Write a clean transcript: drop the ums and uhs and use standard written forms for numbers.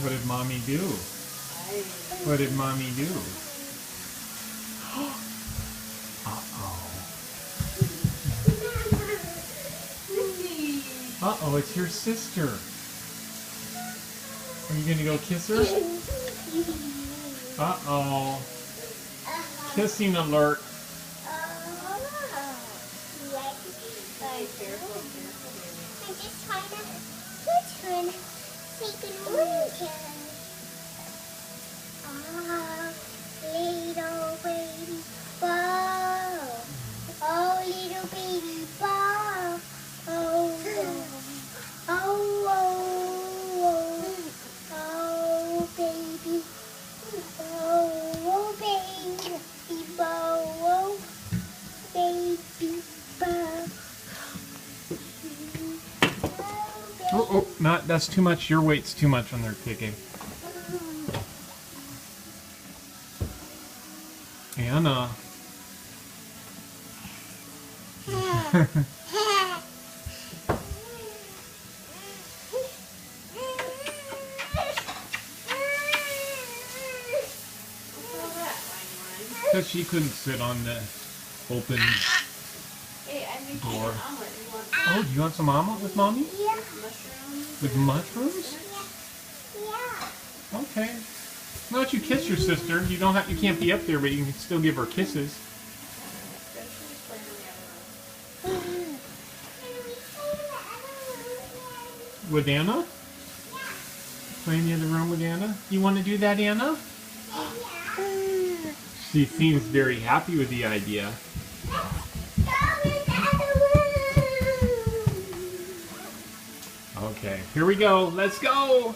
What did Mommy do? What did Mommy do? Uh-oh. Uh-oh, it's your sister. Are you gonna go kiss her? Uh-oh. Kissing alert. I'm just trying to kiss her and take it away. Ah, little baby ball. Oh, little baby ball. Oh, oh, oh, oh, oh, baby. Oh, baby ball. Oh, baby ball. Oh, not, that's too much. Your weight's too much on there, KK. Anna. Because she couldn't sit on the open door. Oh, do you want some omelet with Mommy? Yeah. With mushrooms? Yeah. Okay. Why don't you kiss your sister? You don't have. You can't be up there, but you can still give her kisses. With Anna? Play in the other room with Anna? You want to do that, Anna? She seems very happy with the idea. Okay, here we go. Let's go.